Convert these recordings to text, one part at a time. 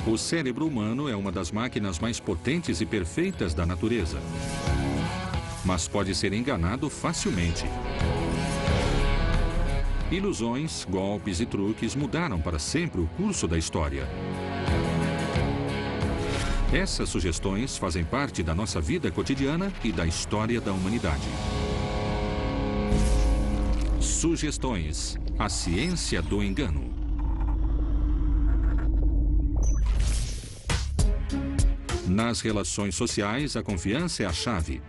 O cérebro humano é uma das máquinas mais potentes e perfeitas da natureza. Mas pode ser enganado facilmente. Ilusões, golpes e truques mudaram para sempre o curso da história. Essas sugestões fazem parte da nossa vida cotidiana e da história da humanidade. Sugestões. A ciência do engano. Nas relações sociais, a confiança é a chave.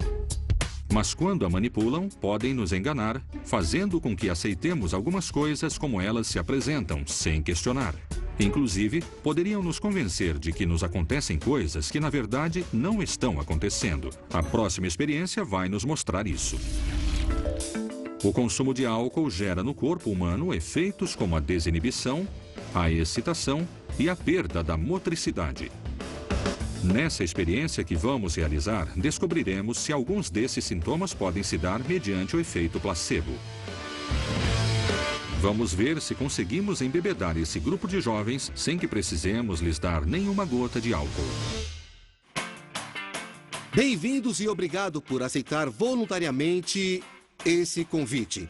Mas quando a manipulam, podem nos enganar, fazendo com que aceitemos algumas coisas como elas se apresentam, sem questionar. Inclusive, poderiam nos convencer de que nos acontecem coisas que, na verdade, não estão acontecendo. A próxima experiência vai nos mostrar isso. O consumo de álcool gera no corpo humano efeitos como a desinibição, a excitação e a perda da motricidade. Nessa experiência que vamos realizar, descobriremos se alguns desses sintomas podem se dar mediante o efeito placebo. Vamos ver se conseguimos embebedar esse grupo de jovens sem que precisemos lhes dar nenhuma gota de álcool. Bem-vindos e obrigado por aceitar voluntariamente esse convite.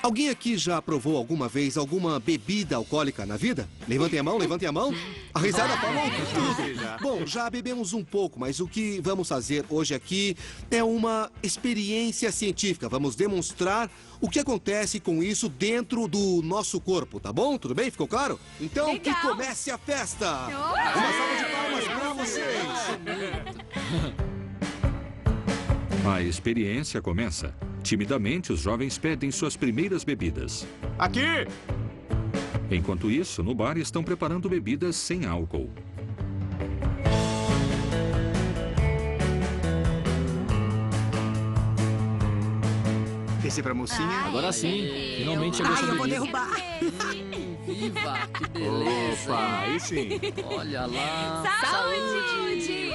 Alguém aqui já provou alguma vez alguma bebida alcoólica na vida? Levantem a mão, levantem a mão. A risada falou tudo. Bom, já bebemos um pouco, mas o que vamos fazer hoje aqui é uma experiência científica. Vamos demonstrar o que acontece com isso dentro do nosso corpo, tá bom? Tudo bem? Ficou claro? Então, que comece a festa! Uma salva de palmas pra vocês! A experiência começa. Timidamente, os jovens pedem suas primeiras bebidas. Aqui! Enquanto isso, no bar estão preparando bebidas sem álcool. Esse é pra mocinha. Agora sim, finalmente chegou essa Ai, eu vou bebida. derrubar. Viva, que beleza. Opa, aí sim. Olha lá. Saúde!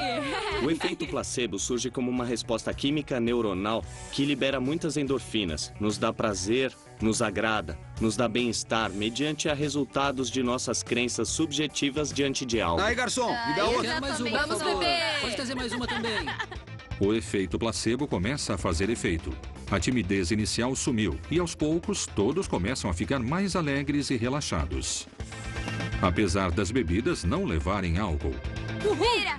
O efeito placebo surge como uma resposta química neuronal que libera muitas endorfinas, nos dá prazer, nos agrada, nos dá bem-estar, mediante a resultados de nossas crenças subjetivas diante de algo. Aí, garçom, me dá Eu outra. quero mais uma, Vamos por favor. beber. Pode trazer mais uma também. O efeito placebo começa a fazer efeito. A timidez inicial sumiu e, aos poucos, todos começam a ficar mais alegres e relaxados. Apesar das bebidas não levarem álcool. Vira!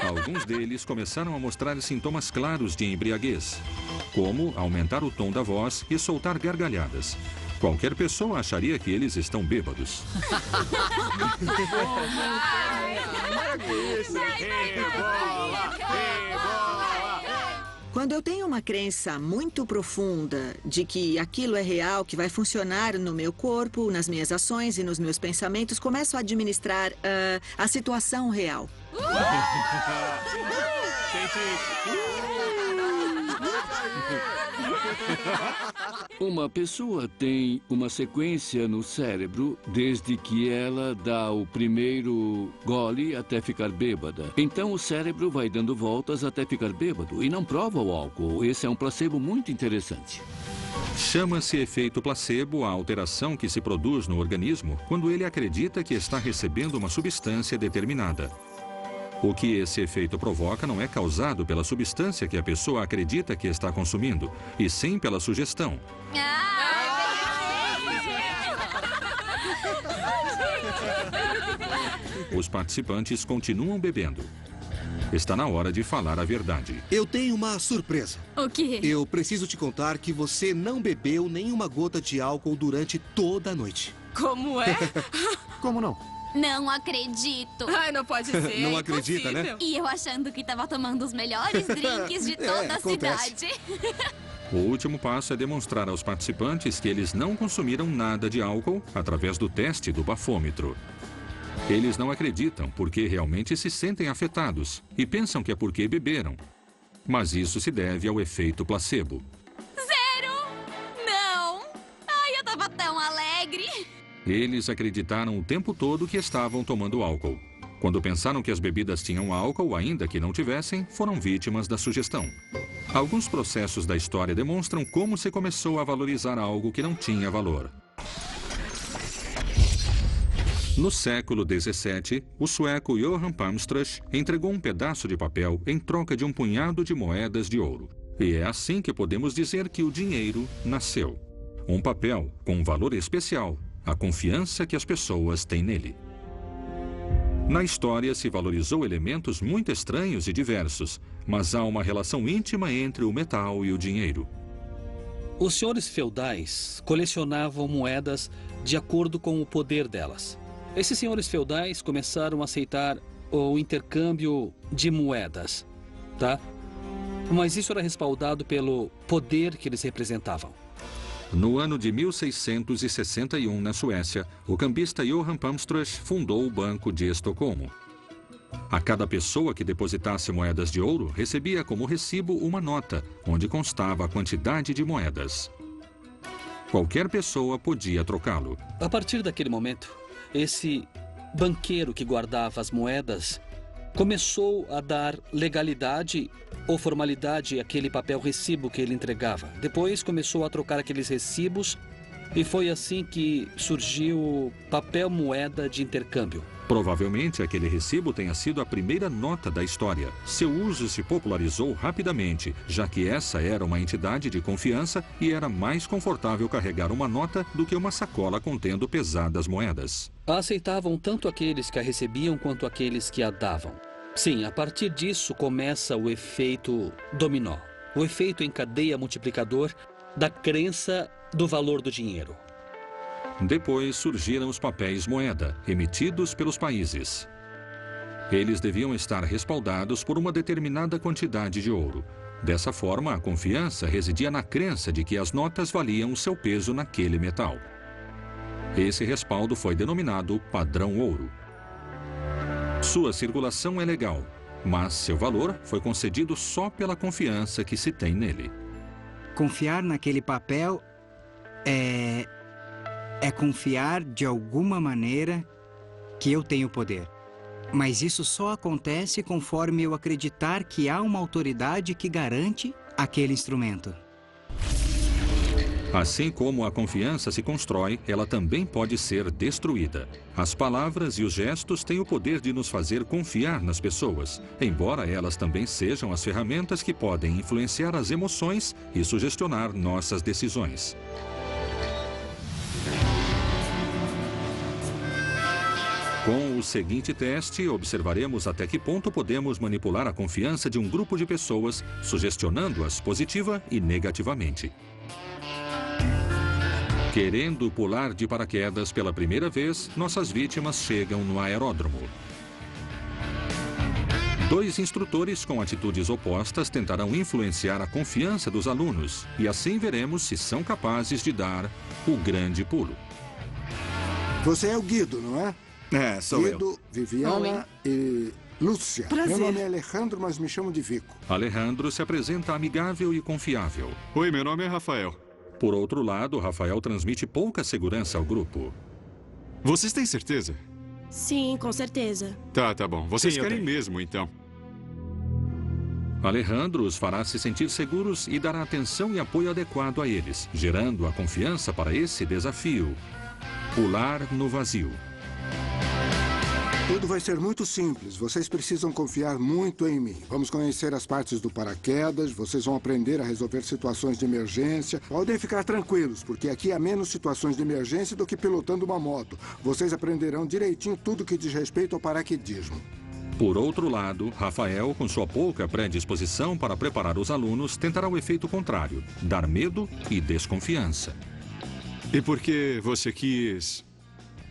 Alguns deles começaram a mostrar sintomas claros de embriaguez, como aumentar o tom da voz e soltar gargalhadas. Qualquer pessoa acharia que eles estão bêbados. Quando eu tenho uma crença muito profunda de que aquilo é real, que vai funcionar no meu corpo, nas minhas ações e nos meus pensamentos, começo a administrar a situação real. Uma pessoa tem uma sequência no cérebro desde que ela dá o primeiro gole até ficar bêbada. Então o cérebro vai dando voltas até ficar bêbado e não prova o álcool. Esse é um placebo muito interessante. Chama-se efeito placebo a alteração que se produz no organismo quando ele acredita que está recebendo uma substância determinada. O que esse efeito provoca não é causado pela substância que a pessoa acredita que está consumindo, e sim pela sugestão. Os participantes continuam bebendo. Está na hora de falar a verdade. Eu tenho uma surpresa. O quê? Eu preciso te contar que você não bebeu nenhuma gota de álcool durante toda a noite. Como é? Como não? Não acredito. Ai, não pode ser. Não acredita, né? impossível. E eu achando que tava tomando os melhores drinks de toda a acontece. cidade. O último passo é demonstrar aos participantes que eles não consumiram nada de álcool através do teste do bafômetro. Eles não acreditam porque realmente se sentem afetados e pensam que é porque beberam. Mas isso se deve ao efeito placebo. Zero! Não! Ai, eu tava tão alegre. Eles acreditaram o tempo todo que estavam tomando álcool. Quando pensaram que as bebidas tinham álcool, ainda que não tivessem, foram vítimas da sugestão. Alguns processos da história demonstram como se começou a valorizar algo que não tinha valor. No século XVII, o sueco Johan Palmstruch entregou um pedaço de papel em troca de um punhado de moedas de ouro. E é assim que podemos dizer que o dinheiro nasceu. Um papel com um valor especial, a confiança que as pessoas têm nele. Na história se valorizou elementos muito estranhos e diversos, mas há uma relação íntima entre o metal e o dinheiro. Os senhores feudais colecionavam moedas de acordo com o poder delas. Esses senhores feudais começaram a aceitar o intercâmbio de moedas, tá? Mas isso era respaldado pelo poder que eles representavam. No ano de 1661, na Suécia, o cambista Johan Palmstruch fundou o Banco de Estocolmo. A cada pessoa que depositasse moedas de ouro recebia como recibo uma nota, onde constava a quantidade de moedas. Qualquer pessoa podia trocá-lo. A partir daquele momento, esse banqueiro que guardava as moedas começou a dar legalidade ou formalidade àquele papel recibo que ele entregava. Depois começou a trocar aqueles recibos e foi assim que surgiu o papel moeda de intercâmbio. Provavelmente aquele recibo tenha sido a primeira nota da história. Seu uso se popularizou rapidamente, já que essa era uma entidade de confiança e era mais confortável carregar uma nota do que uma sacola contendo pesadas moedas. A aceitavam tanto aqueles que a recebiam quanto aqueles que a davam. Sim, a partir disso começa o efeito dominó, o efeito em cadeia multiplicador da crença do valor do dinheiro. Depois surgiram os papéis moeda, emitidos pelos países. Eles deviam estar respaldados por uma determinada quantidade de ouro. Dessa forma, a confiança residia na crença de que as notas valiam o seu peso naquele metal. Esse respaldo foi denominado padrão ouro. Sua circulação é legal, mas seu valor foi concedido só pela confiança que se tem nele. Confiar naquele papel é confiar de alguma maneira que eu tenho poder. Mas isso só acontece conforme eu acreditar que há uma autoridade que garante aquele instrumento. Assim como a confiança se constrói, ela também pode ser destruída. As palavras e os gestos têm o poder de nos fazer confiar nas pessoas, embora elas também sejam as ferramentas que podem influenciar as emoções e sugestionar nossas decisões. Com o seguinte teste, observaremos até que ponto podemos manipular a confiança de um grupo de pessoas, sugestionando-as positiva e negativamente. Querendo pular de paraquedas pela primeira vez, nossas vítimas chegam no aeródromo. Dois instrutores com atitudes opostas tentarão influenciar a confiança dos alunos, e assim veremos se são capazes de dar o grande pulo. Você é o Guido, não é? É, sou Guido, eu. Viviana e Lúcia. Prazer. Meu nome é Alejandro, mas me chamam de Vico. Alejandro se apresenta amigável e confiável. Oi, meu nome é Rafael. Por outro lado, Rafael transmite pouca segurança ao grupo. Vocês têm certeza? Sim, com certeza. Tá bom. Vocês Sim, eu querem tenho. mesmo, então. Alejandro os fará se sentir seguros e dará atenção e apoio adequado a eles, gerando a confiança para esse desafio: pular no vazio. Tudo vai ser muito simples. Vocês precisam confiar muito em mim. Vamos conhecer as partes do paraquedas, vocês vão aprender a resolver situações de emergência. Podem ficar tranquilos, porque aqui há menos situações de emergência do que pilotando uma moto. Vocês aprenderão direitinho tudo que diz respeito ao paraquedismo. Por outro lado, Rafael, com sua pouca predisposição para preparar os alunos, tentará o efeito contrário: dar medo e desconfiança. E por que você quis...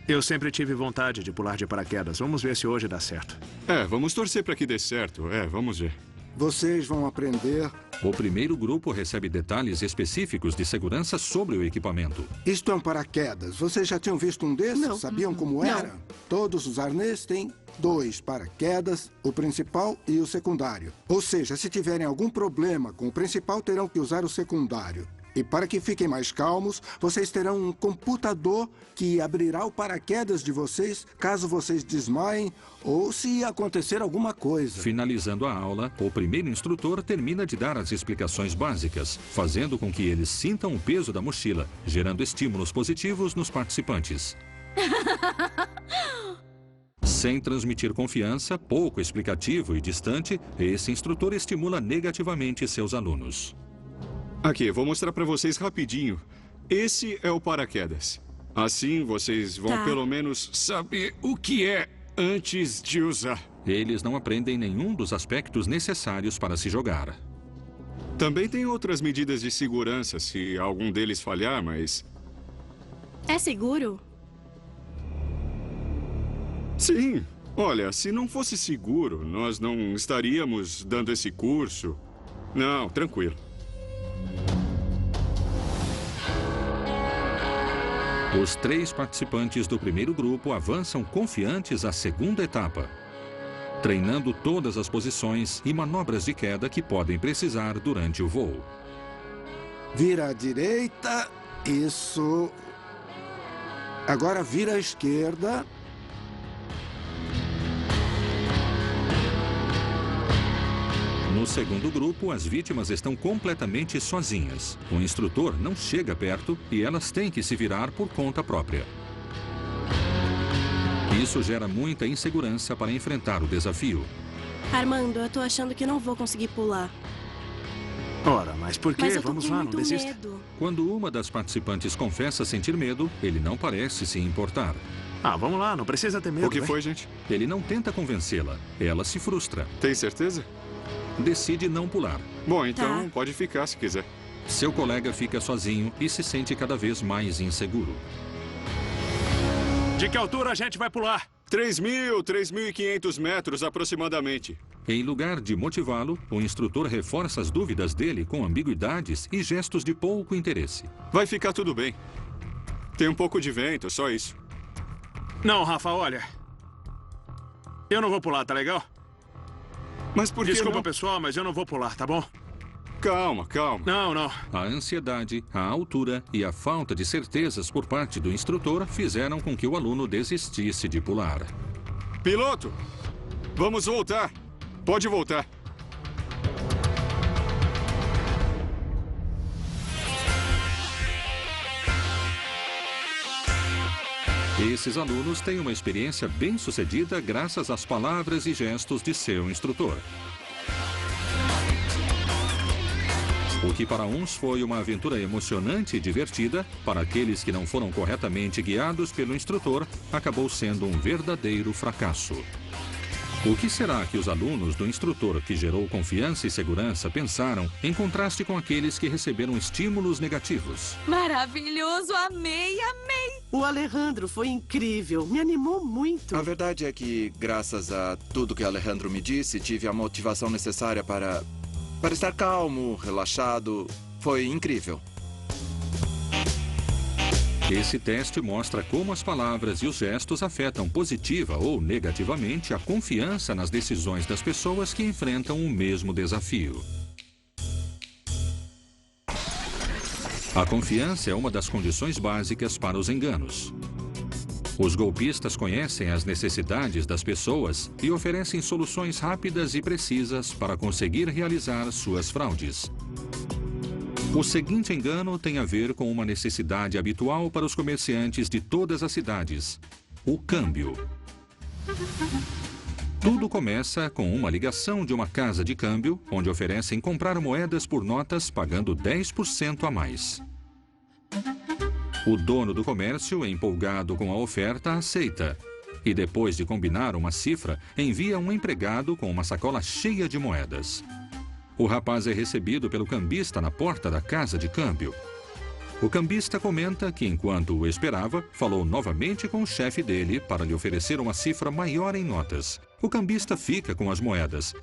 Eu sempre tive vontade de pular de paraquedas. Vamos ver se hoje dá certo. Vamos torcer para que dê certo. Vamos ver. Vocês vão aprender... O primeiro grupo recebe detalhes específicos de segurança sobre o equipamento. Isto é um paraquedas. Vocês já tinham visto um desses? Não. Sabiam como era? Todos os arnês têm 2 paraquedas, o principal e o secundário. Ou seja, se tiverem algum problema com o principal, terão que usar o secundário. E para que fiquem mais calmos, vocês terão um computador que abrirá o paraquedas de vocês caso vocês desmaiem ou se acontecer alguma coisa. Finalizando a aula, o primeiro instrutor termina de dar as explicações básicas, fazendo com que eles sintam o peso da mochila, gerando estímulos positivos nos participantes. Sem transmitir confiança, pouco explicativo e distante, esse instrutor estimula negativamente seus alunos. Aqui, vou mostrar para vocês rapidinho. Esse é o paraquedas. Assim, vocês vão pelo menos saber o que é antes de usar. Eles não aprendem nenhum dos aspectos necessários para se jogar. Também tem outras medidas de segurança se algum deles falhar, mas... É seguro? Sim. Olha, se não fosse seguro, nós não estaríamos dando esse curso. Não, tranquilo. Os 3 participantes do primeiro grupo avançam confiantes à segunda etapa, treinando todas as posições e manobras de queda que podem precisar durante o voo. Vira à direita. Isso. Agora vira à esquerda. No segundo grupo, as vítimas estão completamente sozinhas. O instrutor não chega perto e elas têm que se virar por conta própria. Isso gera muita insegurança para enfrentar o desafio. Armando, eu tô achando que não vou conseguir pular. Ora, mas por quê? Mas eu tô Vamos com lá, não muito desista. medo. Quando uma das participantes confessa sentir medo, ele não parece se importar. Ah, vamos lá, não precisa ter medo. O que vai. foi, gente? Ele não tenta convencê-la. Ela se frustra. Tem certeza? Decide não pular. Bom, então pode ficar se quiser. Seu colega fica sozinho e se sente cada vez mais inseguro. De que altura a gente vai pular? 3.500 metros aproximadamente. Em lugar de motivá-lo, o instrutor reforça as dúvidas dele com ambiguidades e gestos de pouco interesse. Vai ficar tudo bem. Tem um pouco de vento, só isso. Não, Rafa, olha. Eu não vou pular, tá legal? Mas por que Desculpa, não? pessoal, mas eu não vou pular, tá bom? Calma, calma. Não. A ansiedade, a altura e a falta de certezas por parte do instrutor fizeram com que o aluno desistisse de pular. Piloto, vamos voltar. Pode voltar. Esses alunos têm uma experiência bem-sucedida graças às palavras e gestos de seu instrutor. O que para uns foi uma aventura emocionante e divertida, para aqueles que não foram corretamente guiados pelo instrutor, acabou sendo um verdadeiro fracasso. O que será que os alunos do instrutor que gerou confiança e segurança pensaram em contraste com aqueles que receberam estímulos negativos? Maravilhoso, amei. O Alejandro foi incrível, me animou muito. A verdade é que, graças a tudo que Alejandro me disse, tive a motivação necessária para estar calmo, relaxado. Foi incrível. Esse teste mostra como as palavras e os gestos afetam positiva ou negativamente a confiança nas decisões das pessoas que enfrentam o mesmo desafio. A confiança é uma das condições básicas para os enganos. Os golpistas conhecem as necessidades das pessoas e oferecem soluções rápidas e precisas para conseguir realizar suas fraudes. O seguinte engano tem a ver com uma necessidade habitual para os comerciantes de todas as cidades: o câmbio. Tudo começa com uma ligação de uma casa de câmbio, onde oferecem comprar moedas por notas pagando 10% a mais. O dono do comércio, empolgado com a oferta, aceita. E depois de combinar uma cifra, envia um empregado com uma sacola cheia de moedas. O rapaz é recebido pelo cambista na porta da casa de câmbio. O cambista comenta que, enquanto o esperava, falou novamente com o chefe dele para lhe oferecer uma cifra maior em notas. O cambista fica com as moedas,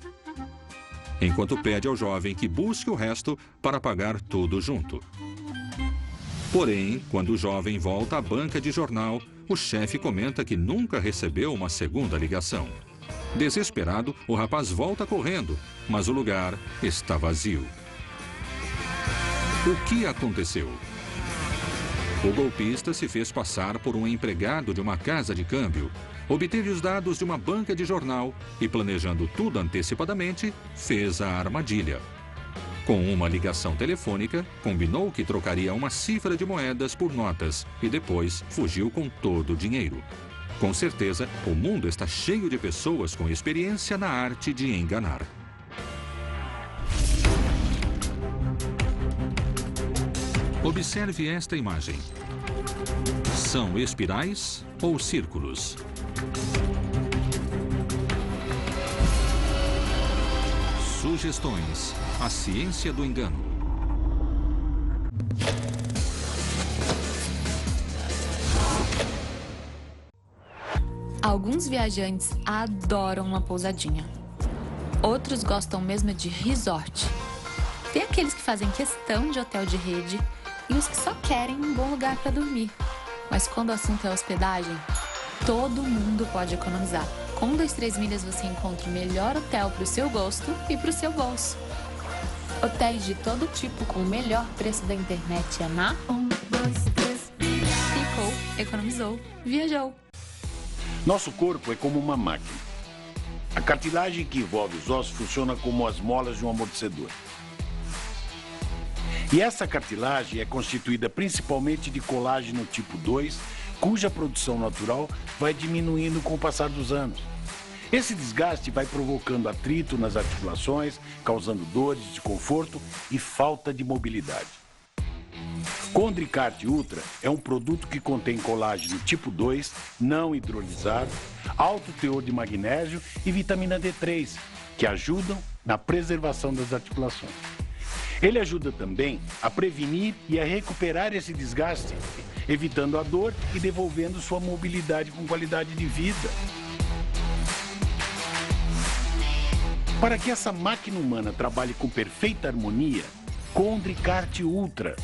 enquanto pede ao jovem que busque o resto para pagar tudo junto. Porém, quando o jovem volta à banca de jornal, o chefe comenta que nunca recebeu uma segunda ligação. Desesperado, o rapaz volta correndo, mas o lugar está vazio. O que aconteceu? O golpista se fez passar por um empregado de uma casa de câmbio, obteve os dados de uma banca de jornal e, planejando tudo antecipadamente, fez a armadilha. Com uma ligação telefônica, combinou que trocaria uma cifra de moedas por notas e depois fugiu com todo o dinheiro. Com certeza, o mundo está cheio de pessoas com experiência na arte de enganar. Observe esta imagem. São espirais ou círculos? Sugestões. A ciência do engano. Alguns viajantes adoram uma pousadinha. Outros gostam mesmo de resort. Tem aqueles que fazem questão de hotel de rede e os que só querem um bom lugar para dormir. Mas quando o assunto é hospedagem, todo mundo pode economizar. Com 123 milhas você encontra o melhor hotel para o seu gosto e para o seu bolso. Hotéis de todo tipo com o melhor preço da internet é na 123 milhas. Ficou, economizou, viajou. Nosso corpo é como uma máquina. A cartilagem que envolve os ossos funciona como as molas de um amortecedor. E essa cartilagem é constituída principalmente de colágeno tipo 2, cuja produção natural vai diminuindo com o passar dos anos. Esse desgaste vai provocando atrito nas articulações, causando dores, desconforto e falta de mobilidade. Condricart Ultra é um produto que contém colágeno tipo 2, não hidrolisado, alto teor de magnésio e vitamina D3, que ajudam na preservação das articulações. Ele ajuda também a prevenir e a recuperar esse desgaste, evitando a dor e devolvendo sua mobilidade com qualidade de vida. Para que essa máquina humana trabalhe com perfeita harmonia, Condricart Ultra,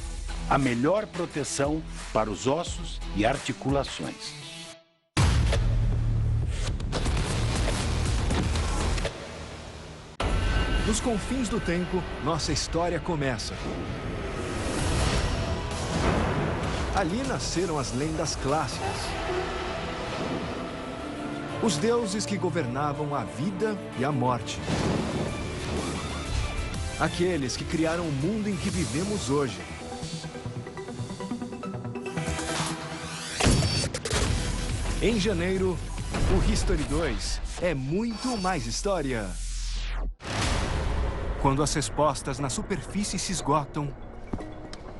a melhor proteção para os ossos e articulações. Nos confins do tempo, nossa história começa. Ali nasceram as lendas clássicas. Os deuses que governavam a vida e a morte. Aqueles que criaram o mundo em que vivemos hoje. Em janeiro, o History 2 é muito mais história. Quando as respostas na superfície se esgotam,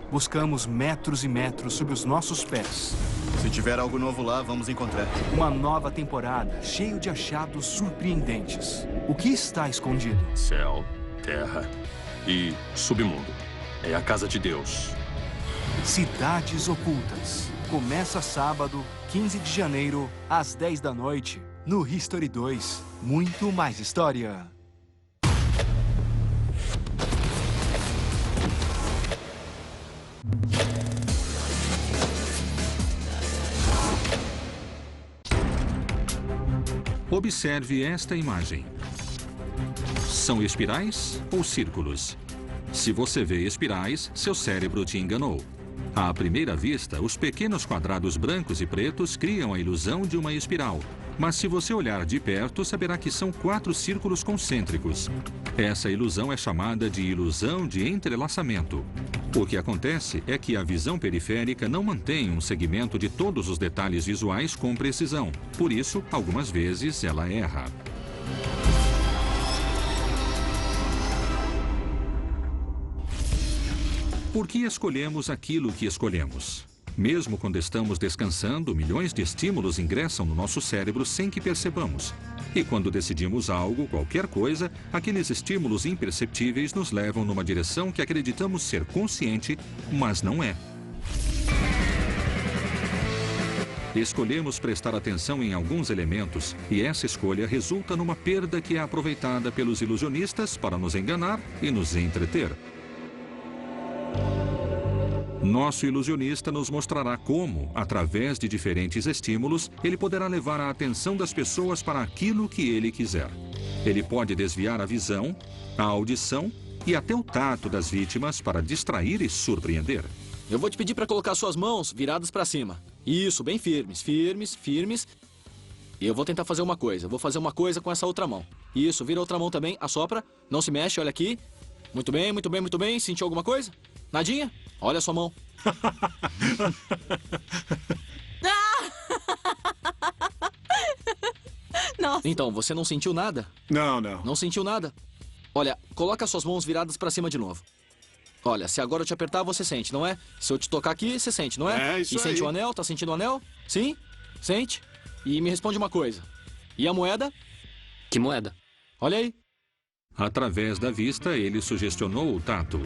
buscamos metros e metros sob os nossos pés. Se tiver algo novo lá, vamos encontrar. Uma nova temporada, cheio de achados surpreendentes. O que está escondido? Céu, terra e submundo. É a casa de Deus. Cidades Ocultas. Começa sábado, 15 de janeiro, às 10 da noite, no History 2. Muito mais história. Observe esta imagem. São espirais ou círculos? Se você vê espirais, seu cérebro te enganou. À primeira vista, os pequenos quadrados brancos e pretos criam a ilusão de uma espiral. Mas se você olhar de perto, saberá que são 4 círculos concêntricos. Essa ilusão é chamada de ilusão de entrelaçamento. O que acontece é que a visão periférica não mantém um segmento de todos os detalhes visuais com precisão. Por isso, algumas vezes, ela erra. Por que escolhemos aquilo que escolhemos? Mesmo quando estamos descansando, milhões de estímulos ingressam no nosso cérebro sem que percebamos. E quando decidimos algo, qualquer coisa, aqueles estímulos imperceptíveis nos levam numa direção que acreditamos ser consciente, mas não é. Escolhemos prestar atenção em alguns elementos e essa escolha resulta numa perda que é aproveitada pelos ilusionistas para nos enganar e nos entreter. Nosso ilusionista nos mostrará como, através de diferentes estímulos, ele poderá levar a atenção das pessoas para aquilo que ele quiser. Ele pode desviar a visão, a audição e até o tato das vítimas para distrair e surpreender. Eu vou te pedir para colocar suas mãos viradas para cima. Isso, bem firmes, firmes, firmes. E eu vou tentar fazer uma coisa. Vou fazer uma coisa com essa outra mão. Isso, vira a outra mão também, assopra. Não se mexe, olha aqui. Muito bem, muito bem, muito bem. Sentiu alguma coisa? Nadinha? Olha a sua mão. Nossa. Então, você não sentiu nada? Não. Não sentiu nada? Olha, coloca suas mãos viradas pra cima de novo. Olha, se agora eu te apertar, você sente, não é? Se eu te tocar aqui, você sente, não é? É, isso E sente aí. o anel? Tá sentindo o anel? Sim? Sente? E me responde uma coisa. E a moeda? Que moeda? Olha aí. Através da vista, ele sugestionou o tato.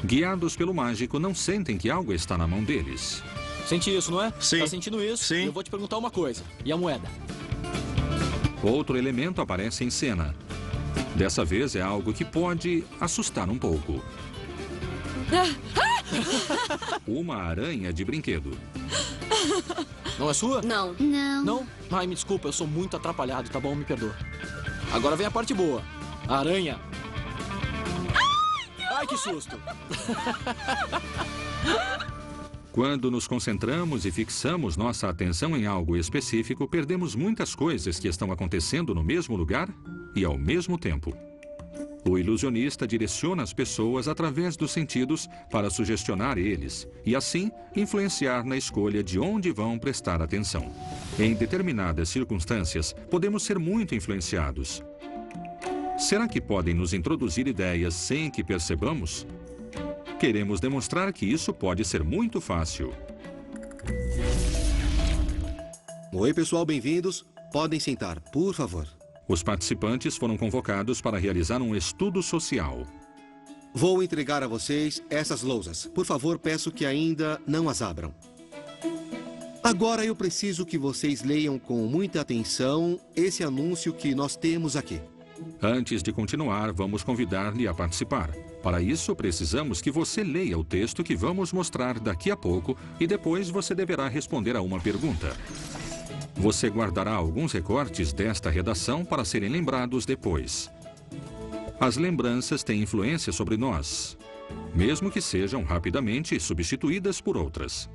Guiados pelo mágico, não sentem que algo está na mão deles. Sente isso, não é? Sim. Tá sentindo isso? Sim. Eu vou te perguntar uma coisa. E a moeda? Outro elemento aparece em cena. Dessa vez é algo que pode assustar um pouco. Uma aranha de brinquedo. Não é sua? Não. Não? Ai, me desculpa, eu sou muito atrapalhado, tá bom? Me perdoa. Agora vem a parte boa. A aranha. Ai, que susto! Quando nos concentramos e fixamos nossa atenção em algo específico, perdemos muitas coisas que estão acontecendo no mesmo lugar e ao mesmo tempo. O ilusionista direciona as pessoas através dos sentidos para sugestionar eles e, assim, influenciar na escolha de onde vão prestar atenção. Em determinadas circunstâncias, podemos ser muito influenciados. Será que podem nos introduzir ideias sem que percebamos? Queremos demonstrar que isso pode ser muito fácil. Oi, pessoal, bem-vindos. Podem sentar, por favor. Os participantes foram convocados para realizar um estudo social. Vou entregar a vocês essas lousas. Por favor, peço que ainda não as abram. Agora eu preciso que vocês leiam com muita atenção esse anúncio que nós temos aqui. Antes de continuar, vamos convidar-lhe a participar. Para isso, precisamos que você leia o texto que vamos mostrar daqui a pouco e depois você deverá responder a uma pergunta. Você guardará alguns recortes desta redação para serem lembrados depois. As lembranças têm influência sobre nós, mesmo que sejam rapidamente substituídas por outras.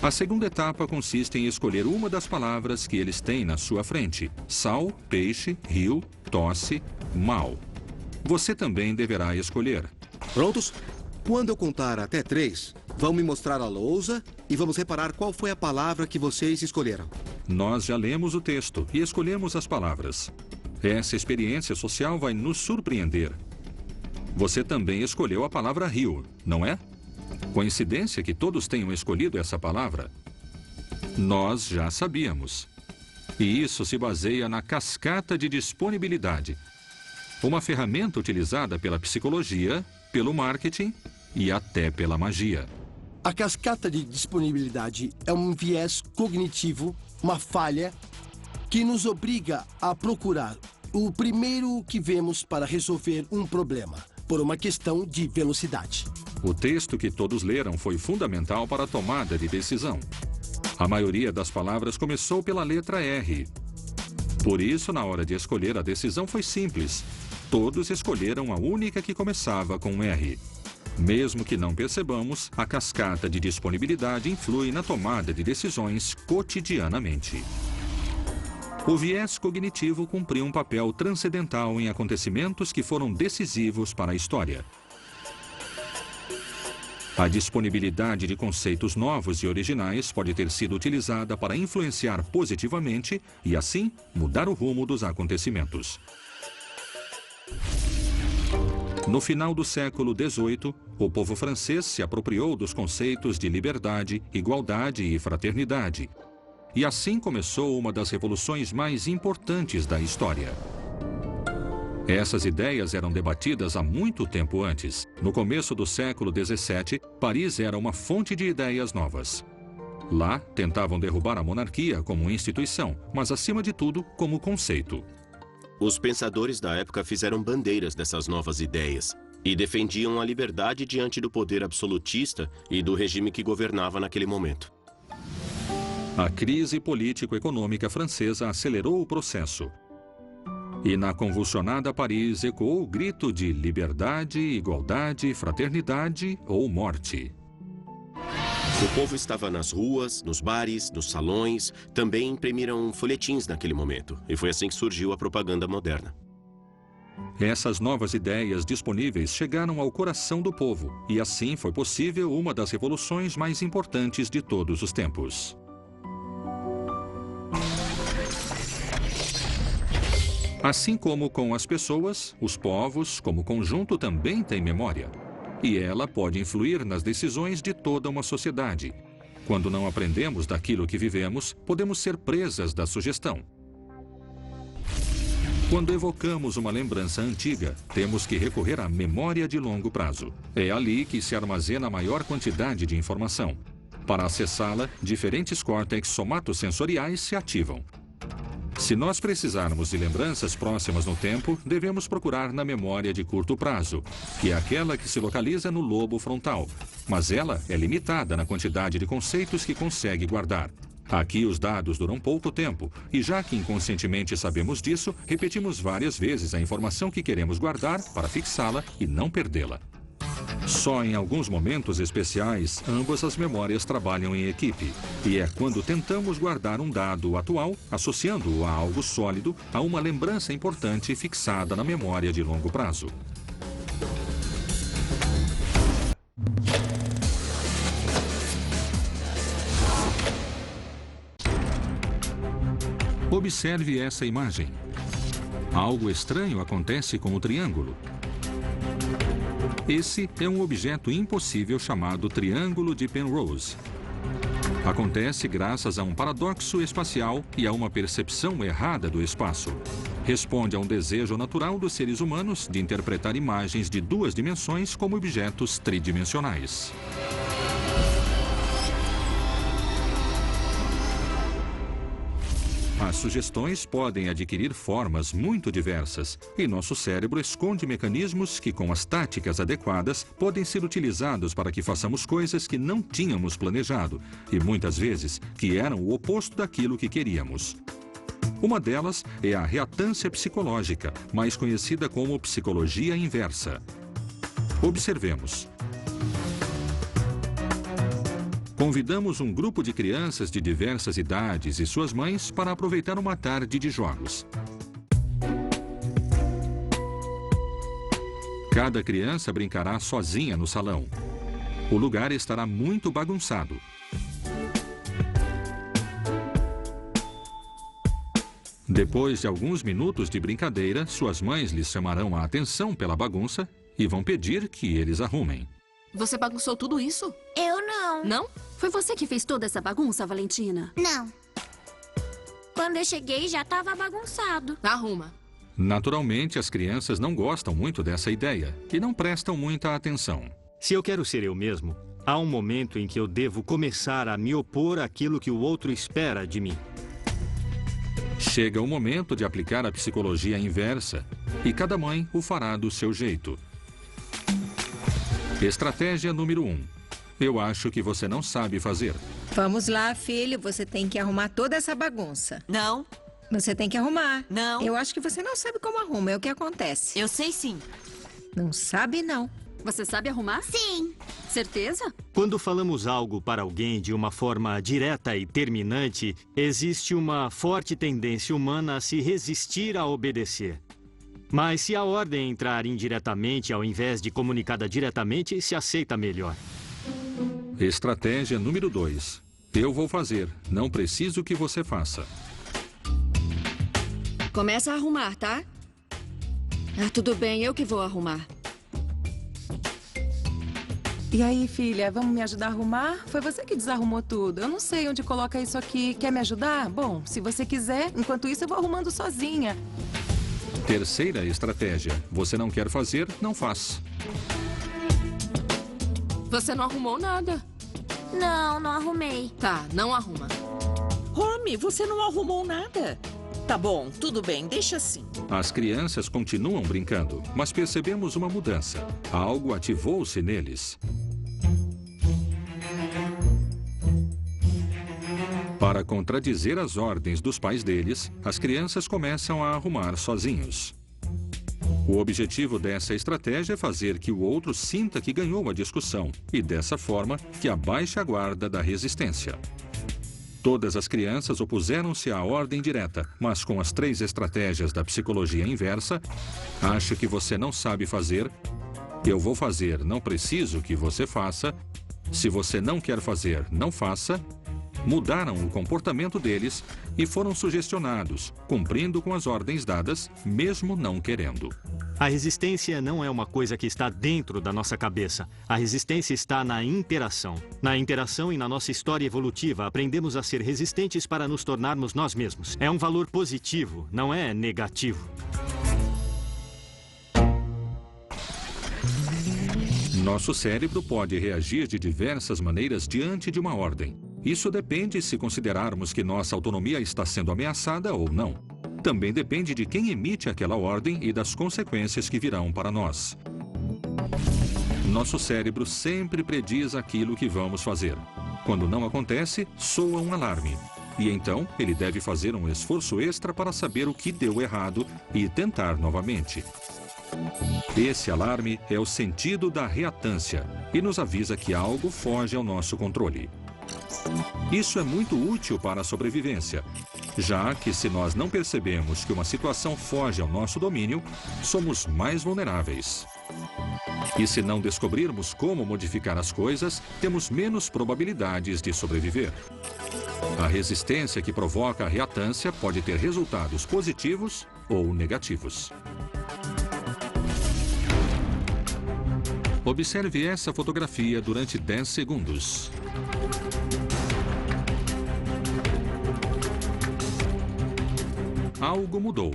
A segunda etapa consiste em escolher uma das palavras que eles têm na sua frente: sal, peixe, rio, tosse, mal. Você também deverá escolher. Prontos? Quando eu contar até 3, vão me mostrar a lousa e vamos reparar qual foi a palavra que vocês escolheram. Nós já lemos o texto e escolhemos as palavras. Essa experiência social vai nos surpreender. Você também escolheu a palavra rio, não é? Coincidência que todos tenham escolhido essa palavra? Nós já sabíamos. E isso se baseia na cascata de disponibilidade, uma ferramenta utilizada pela psicologia, pelo marketing e até pela magia. A cascata de disponibilidade é um viés cognitivo, uma falha, que nos obriga a procurar o primeiro que vemos para resolver um problema, por uma questão de velocidade. O texto que todos leram foi fundamental para a tomada de decisão. A maioria das palavras começou pela letra R. Por isso, na hora de escolher, a decisão foi simples. Todos escolheram a única que começava com R. Mesmo que não percebamos, a cascata de disponibilidade influi na tomada de decisões cotidianamente. O viés cognitivo cumpriu um papel transcendental em acontecimentos que foram decisivos para a história. A disponibilidade de conceitos novos e originais pode ter sido utilizada para influenciar positivamente e, assim, mudar o rumo dos acontecimentos. No final do século XVIII, o povo francês se apropriou dos conceitos de liberdade, igualdade e fraternidade. E assim começou uma das revoluções mais importantes da história. Essas ideias eram debatidas há muito tempo antes. No começo do século XVII, Paris era uma fonte de ideias novas. Lá, tentavam derrubar a monarquia como instituição, mas acima de tudo, como conceito. Os pensadores da época fizeram bandeiras dessas novas ideias e defendiam a liberdade diante do poder absolutista e do regime que governava naquele momento. A crise político-econômica francesa acelerou o processo. E na convulsionada Paris ecoou o grito de liberdade, igualdade, fraternidade ou morte. O povo estava nas ruas, nos bares, nos salões, também imprimiram folhetins naquele momento. E foi assim que surgiu a propaganda moderna. Essas novas ideias disponíveis chegaram ao coração do povo, e assim foi possível uma das revoluções mais importantes de todos os tempos. Assim como com as pessoas, os povos, como conjunto, também têm memória. E ela pode influir nas decisões de toda uma sociedade. Quando não aprendemos daquilo que vivemos, podemos ser presas da sugestão. Quando evocamos uma lembrança antiga, temos que recorrer à memória de longo prazo. É ali que se armazena a maior quantidade de informação. Para acessá-la, diferentes córtex somatosensoriais se ativam. Se nós precisarmos de lembranças próximas no tempo, devemos procurar na memória de curto prazo, que é aquela que se localiza no lobo frontal. Mas ela é limitada na quantidade de conceitos que consegue guardar. Aqui os dados duram pouco tempo, e já que inconscientemente sabemos disso, repetimos várias vezes a informação que queremos guardar para fixá-la e não perdê-la. Só em alguns momentos especiais, ambas as memórias trabalham em equipe. E é quando tentamos guardar um dado atual, associando-o a algo sólido, a uma lembrança importante fixada na memória de longo prazo. Observe essa imagem. Algo estranho acontece com o triângulo. Esse é um objeto impossível chamado Triângulo de Penrose. Acontece graças a um paradoxo espacial e a uma percepção errada do espaço. Responde a um desejo natural dos seres humanos de interpretar imagens de duas dimensões como objetos tridimensionais. As sugestões podem adquirir formas muito diversas, e nosso cérebro esconde mecanismos que, com as táticas adequadas, podem ser utilizados para que façamos coisas que não tínhamos planejado, e muitas vezes que eram o oposto daquilo que queríamos. Uma delas é a reatância psicológica, mais conhecida como psicologia inversa. Observemos. Convidamos um grupo de crianças de diversas idades e suas mães para aproveitar uma tarde de jogos. Cada criança brincará sozinha no salão. O lugar estará muito bagunçado. Depois de alguns minutos de brincadeira, suas mães lhes chamarão a atenção pela bagunça e vão pedir que eles arrumem. Você bagunçou tudo isso? Eu não. Não? Foi você que fez toda essa bagunça, Valentina? Não. Quando eu cheguei, já estava bagunçado. Arruma. Naturalmente, as crianças não gostam muito dessa ideia e não prestam muita atenção. Se eu quero ser eu mesmo, há um momento em que eu devo começar a me opor àquilo que o outro espera de mim. Chega o momento de aplicar a psicologia inversa e cada mãe o fará do seu jeito. Estratégia número 1. Eu acho que você não sabe fazer. Vamos lá, filho. Você tem que arrumar toda essa bagunça. Não. Você tem que arrumar. Não. Eu acho que você não sabe como arruma. É o que acontece. Eu sei sim. Não sabe, não. Você sabe arrumar? Sim. Certeza? Quando falamos algo para alguém de uma forma direta e terminante, existe uma forte tendência humana a se resistir a obedecer. Mas se a ordem entrar indiretamente ao invés de comunicada diretamente, se aceita melhor. Estratégia número 2. Eu vou fazer, não preciso que você faça. Começa a arrumar, tá? Tudo bem, eu que vou arrumar. E aí, filha, vamos me ajudar a arrumar? Foi você que desarrumou tudo. Eu não sei onde coloca isso aqui. Quer me ajudar? Bom, se você quiser, enquanto isso eu vou arrumando sozinha. Terceira estratégia. Você não quer fazer, não faz. Você não arrumou nada. Não, não arrumei. Tá, não arruma. Romy, você não arrumou nada. Tá bom, tudo bem, deixa assim. As crianças continuam brincando, mas percebemos uma mudança. Algo ativou-se neles. Para contradizer as ordens dos pais deles, as crianças começam a arrumar sozinhos. O objetivo dessa estratégia é fazer que o outro sinta que ganhou a discussão e, dessa forma, que abaixe a guarda da resistência. Todas as crianças opuseram-se à ordem direta, mas com as 3 estratégias da psicologia inversa, acho que você não sabe fazer, eu vou fazer, não preciso que você faça, se você não quer fazer, não faça, mudaram o comportamento deles e foram sugestionados, cumprindo com as ordens dadas, mesmo não querendo. A resistência não é uma coisa que está dentro da nossa cabeça. A resistência está na interação. Na interação e na nossa história evolutiva, aprendemos a ser resistentes para nos tornarmos nós mesmos. É um valor positivo, não é negativo. Nosso cérebro pode reagir de diversas maneiras diante de uma ordem. Isso depende se considerarmos que nossa autonomia está sendo ameaçada ou não. Também depende de quem emite aquela ordem e das consequências que virão para nós. Nosso cérebro sempre prediz aquilo que vamos fazer. Quando não acontece, soa um alarme. E então, ele deve fazer um esforço extra para saber o que deu errado e tentar novamente. Esse alarme é o sentido da reatância e nos avisa que algo foge ao nosso controle. Isso é muito útil para a sobrevivência, já que se nós não percebemos que uma situação foge ao nosso domínio, somos mais vulneráveis. E se não descobrirmos como modificar as coisas, temos menos probabilidades de sobreviver. A resistência que provoca a reatância pode ter resultados positivos ou negativos. Observe essa fotografia durante 10 segundos. Algo mudou,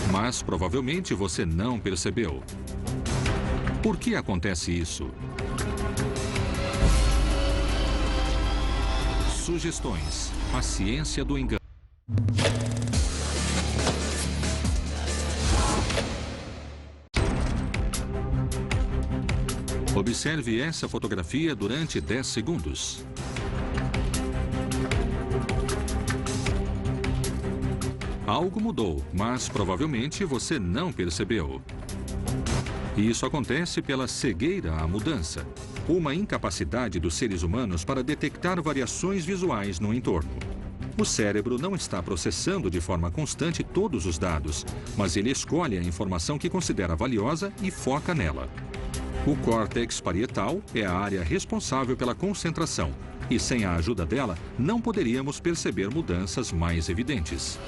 mas provavelmente você não percebeu. Por que acontece isso? Sugestões: a ciência do engano. Observe essa fotografia durante 10 segundos. Algo mudou, mas provavelmente você não percebeu. Isso acontece pela cegueira à mudança, uma incapacidade dos seres humanos para detectar variações visuais no entorno. O cérebro não está processando de forma constante todos os dados, mas ele escolhe a informação que considera valiosa e foca nela. O córtex parietal é a área responsável pela concentração, e sem a ajuda dela, não poderíamos perceber mudanças mais evidentes.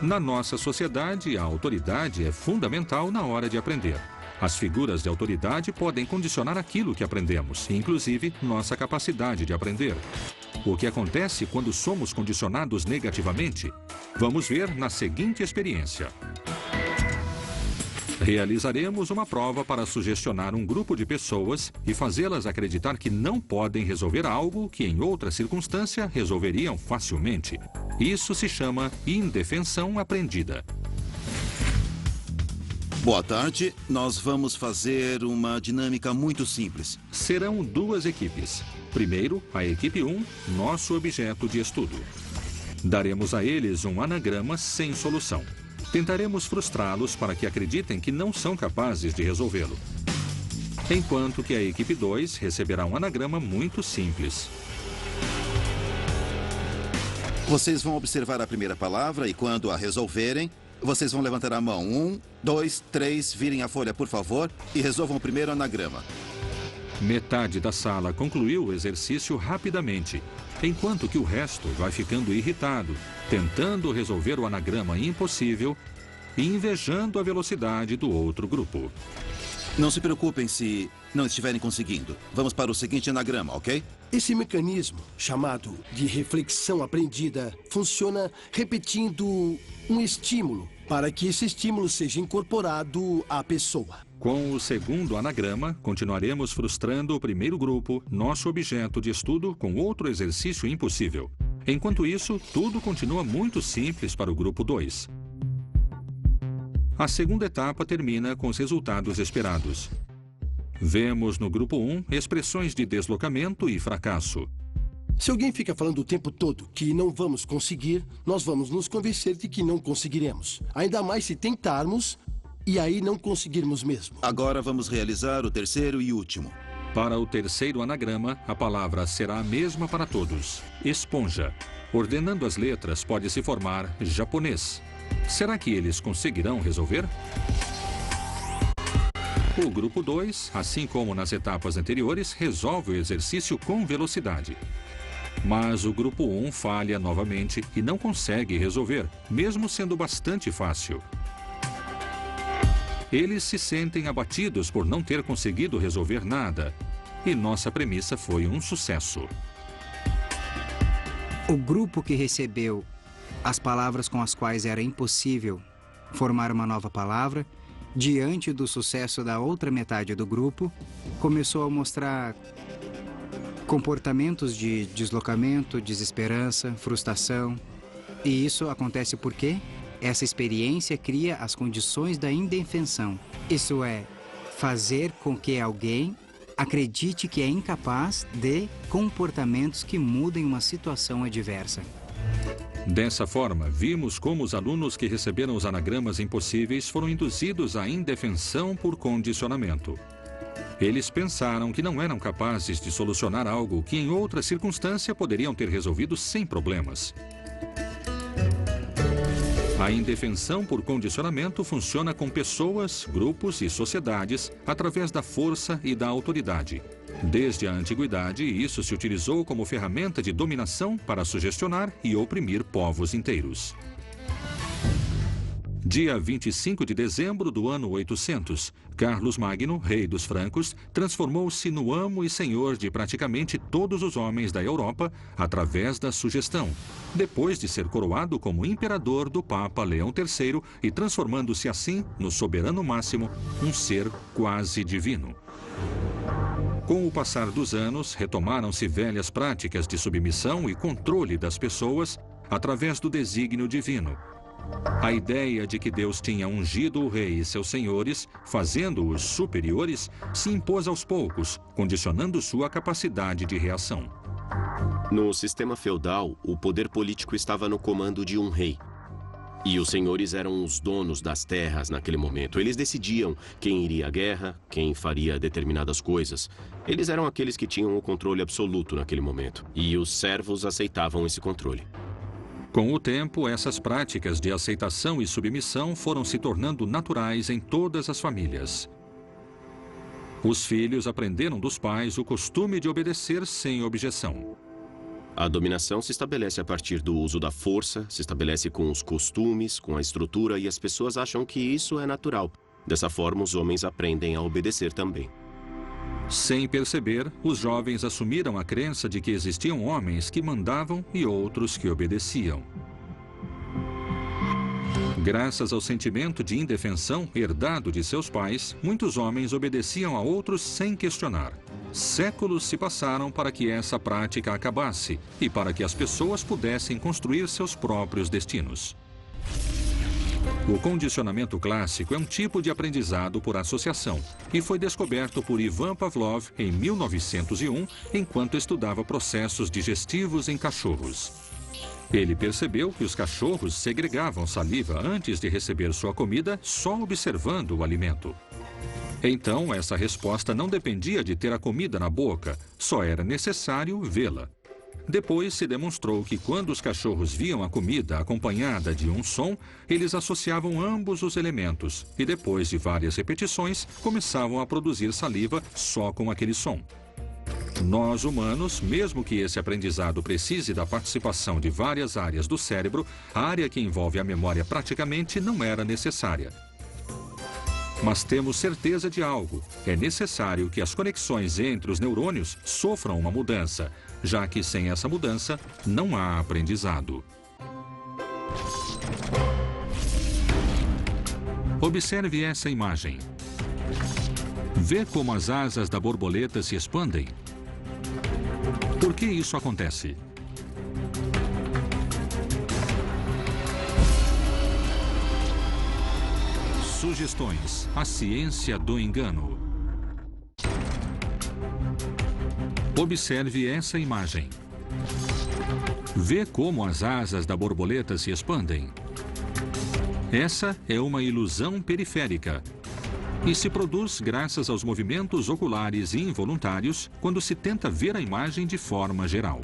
Na nossa sociedade, a autoridade é fundamental na hora de aprender. As figuras de autoridade podem condicionar aquilo que aprendemos, inclusive nossa capacidade de aprender. O que acontece quando somos condicionados negativamente? Vamos ver na seguinte experiência. Realizaremos uma prova para sugestionar um grupo de pessoas e fazê-las acreditar que não podem resolver algo que em outra circunstância resolveriam facilmente. Isso se chama indefensão aprendida. Boa tarde. Nós vamos fazer uma dinâmica muito simples. Serão duas equipes. Primeiro, a equipe 1, nosso objeto de estudo. Daremos a eles um anagrama sem solução. Tentaremos frustrá-los para que acreditem que não são capazes de resolvê-lo. Enquanto que a equipe 2 receberá um anagrama muito simples. Vocês vão observar a primeira palavra e quando a resolverem, vocês vão levantar a mão. 1, 2, 3, virem a folha, por favor, e resolvam o primeiro anagrama. Metade da sala concluiu o exercício rapidamente, enquanto que o resto vai ficando irritado, tentando resolver o anagrama impossível e invejando a velocidade do outro grupo. Não se preocupem se não estiverem conseguindo. Vamos para o seguinte anagrama, ok? Esse mecanismo, chamado de reflexão aprendida, funciona repetindo um estímulo para que esse estímulo seja incorporado à pessoa. Com o segundo anagrama, continuaremos frustrando o primeiro grupo, nosso objeto de estudo, com outro exercício impossível. Enquanto isso, tudo continua muito simples para o grupo 2. A segunda etapa termina com os resultados esperados. Vemos no grupo 1 expressões de deslocamento e fracasso. Se alguém fica falando o tempo todo que não vamos conseguir, nós vamos nos convencer de que não conseguiremos. Ainda mais se tentarmos e aí não conseguirmos mesmo. Agora vamos realizar o terceiro e último. Para o terceiro anagrama, a palavra será a mesma para todos. Esponja. Ordenando as letras, pode se formar japonês. Será que eles conseguirão resolver? O grupo 2, assim como nas etapas anteriores, resolve o exercício com velocidade. Mas o grupo 1 falha novamente e não consegue resolver, mesmo sendo bastante fácil. Eles se sentem abatidos por não ter conseguido resolver nada. E nossa premissa foi um sucesso. O grupo que recebeu as palavras com as quais era impossível formar uma nova palavra, diante do sucesso da outra metade do grupo, começou a mostrar comportamentos de deslocamento, desesperança, frustração. E isso acontece porque essa experiência cria as condições da indefensão. Isso é, fazer com que alguém acredite que é incapaz de comportamentos que mudem uma situação adversa. Dessa forma, vimos como os alunos que receberam os anagramas impossíveis foram induzidos à indefensão por condicionamento. Eles pensaram que não eram capazes de solucionar algo que em outra circunstância poderiam ter resolvido sem problemas. A indefensão por condicionamento funciona com pessoas, grupos e sociedades através da força e da autoridade. Desde a antiguidade, isso se utilizou como ferramenta de dominação para sugestionar e oprimir povos inteiros. Dia 25 de dezembro do ano 800, Carlos Magno, rei dos francos, transformou-se no amo e senhor de praticamente todos os homens da Europa através da sugestão, depois de ser coroado como imperador do Papa Leão III e transformando-se assim no soberano máximo, um ser quase divino. Com o passar dos anos, retomaram-se velhas práticas de submissão e controle das pessoas através do desígnio divino. A ideia de que Deus tinha ungido o rei e seus senhores, fazendo-os superiores, se impôs aos poucos, condicionando sua capacidade de reação. No sistema feudal, o poder político estava no comando de um rei. E os senhores eram os donos das terras naquele momento. Eles decidiam quem iria à guerra, quem faria determinadas coisas. Eles eram aqueles que tinham o controle absoluto naquele momento. E os servos aceitavam esse controle. Com o tempo, essas práticas de aceitação e submissão foram se tornando naturais em todas as famílias. Os filhos aprenderam dos pais o costume de obedecer sem objeção. A dominação se estabelece a partir do uso da força, se estabelece com os costumes, com a estrutura, e as pessoas acham que isso é natural. Dessa forma, os homens aprendem a obedecer também. Sem perceber, os jovens assumiram a crença de que existiam homens que mandavam e outros que obedeciam. Graças ao sentimento de indefensão herdado de seus pais, muitos homens obedeciam a outros sem questionar. Séculos se passaram para que essa prática acabasse e para que as pessoas pudessem construir seus próprios destinos. O condicionamento clássico é um tipo de aprendizado por associação e foi descoberto por Ivan Pavlov em 1901, enquanto estudava processos digestivos em cachorros. Ele percebeu que os cachorros segregavam saliva antes de receber sua comida só observando o alimento. Então, essa resposta não dependia de ter a comida na boca, só era necessário vê-la. Depois se demonstrou que quando os cachorros viam a comida acompanhada de um som, eles associavam ambos os elementos e depois de várias repetições, começavam a produzir saliva só com aquele som. Nós, humanos, mesmo que esse aprendizado precise da participação de várias áreas do cérebro, a área que envolve a memória praticamente não era necessária. Mas temos certeza de algo. É necessário que as conexões entre os neurônios sofram uma mudança, já que sem essa mudança não há aprendizado. Observe essa imagem. Vê como as asas da borboleta se expandem? Por que isso acontece? Sugestões: a ciência do engano. Observe essa imagem. Vê como as asas da borboleta se expandem? Essa é uma ilusão periférica e se produz graças aos movimentos oculares involuntários quando se tenta ver a imagem de forma geral.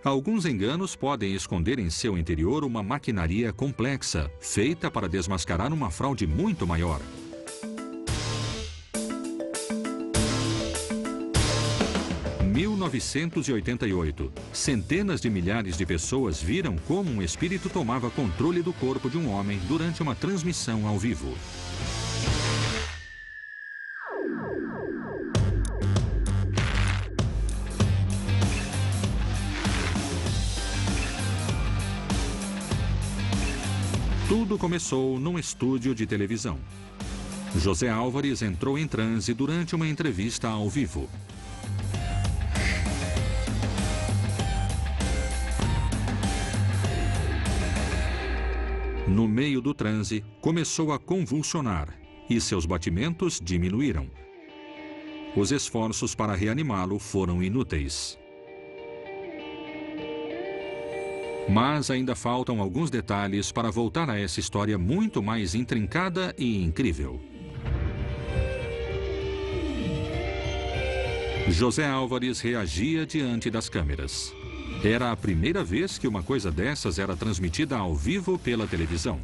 Alguns enganos podem esconder em seu interior uma maquinaria complexa, feita para desmascarar uma fraude muito maior. Em 1988, centenas de milhares de pessoas viram como um espírito tomava controle do corpo de um homem durante uma transmissão ao vivo. Tudo começou num estúdio de televisão. José Álvares entrou em transe durante uma entrevista ao vivo. No meio do transe, começou a convulsionar e seus batimentos diminuíram. Os esforços para reanimá-lo foram inúteis. Mas ainda faltam alguns detalhes para voltar a essa história muito mais intrincada e incrível. José Álvares reagia diante das câmeras. Era a primeira vez que uma coisa dessas era transmitida ao vivo pela televisão.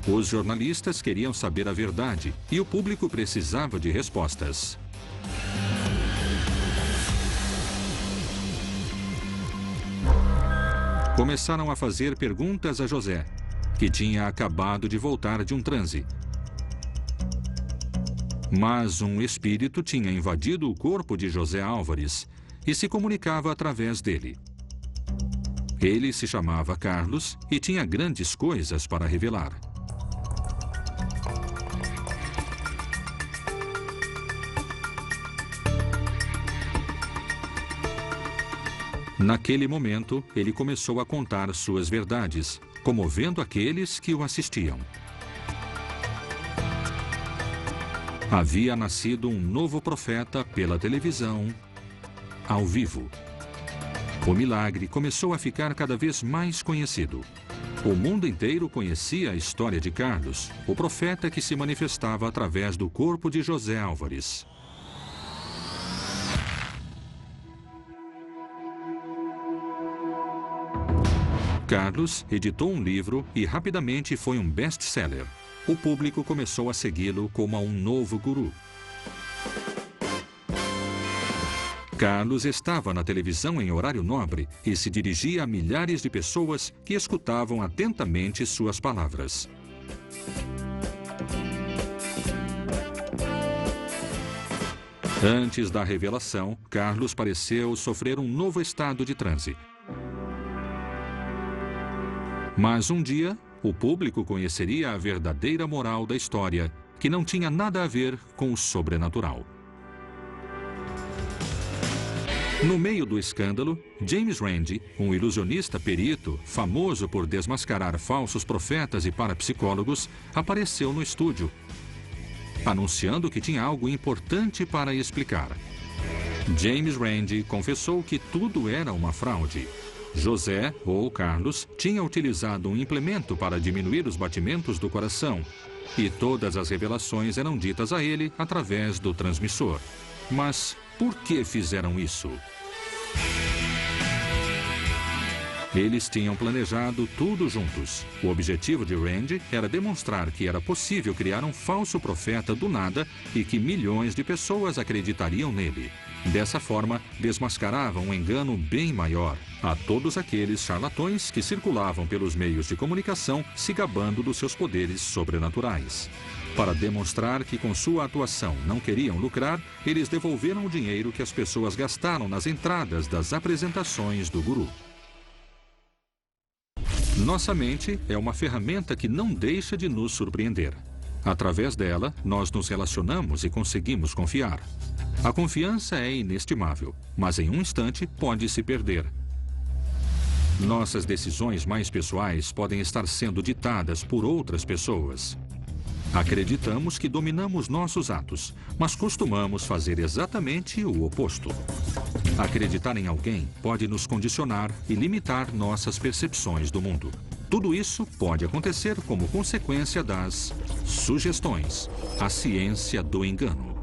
Os jornalistas queriam saber a verdade e o público precisava de respostas. Começaram a fazer perguntas a José, que tinha acabado de voltar de um transe. Mas um espírito tinha invadido o corpo de José Álvares e se comunicava através dele. Ele se chamava Carlos e tinha grandes coisas para revelar. Naquele momento, ele começou a contar suas verdades, comovendo aqueles que o assistiam. Havia nascido um novo profeta pela televisão, ao vivo. O milagre começou a ficar cada vez mais conhecido. O mundo inteiro conhecia a história de Carlos, o profeta que se manifestava através do corpo de José Álvares. Carlos editou um livro e rapidamente foi um best-seller. O público começou a segui-lo como a um novo guru. Carlos estava na televisão em horário nobre e se dirigia a milhares de pessoas que escutavam atentamente suas palavras. Antes da revelação, Carlos pareceu sofrer um novo estado de transe. Mas um dia, o público conheceria a verdadeira moral da história, que não tinha nada a ver com o sobrenatural. No meio do escândalo, James Randi, um ilusionista perito, famoso por desmascarar falsos profetas e parapsicólogos, apareceu no estúdio, anunciando que tinha algo importante para explicar. James Randi confessou que tudo era uma fraude. José, ou Carlos, tinha utilizado um implemento para diminuir os batimentos do coração, e todas as revelações eram ditas a ele através do transmissor. Mas por que fizeram isso? Eles tinham planejado tudo juntos. O objetivo de Randi era demonstrar que era possível criar um falso profeta do nada e que milhões de pessoas acreditariam nele. Dessa forma, desmascaravam um engano bem maior a todos aqueles charlatões que circulavam pelos meios de comunicação se gabando dos seus poderes sobrenaturais. Para demonstrar que com sua atuação não queriam lucrar, eles devolveram o dinheiro que as pessoas gastaram nas entradas das apresentações do guru. Nossa mente é uma ferramenta que não deixa de nos surpreender. Através dela, nós nos relacionamos e conseguimos confiar. A confiança é inestimável, mas em um instante pode se perder. Nossas decisões mais pessoais podem estar sendo ditadas por outras pessoas. Acreditamos que dominamos nossos atos, mas costumamos fazer exatamente o oposto. Acreditar em alguém pode nos condicionar e limitar nossas percepções do mundo. Tudo isso pode acontecer como consequência das sugestões, a ciência do engano.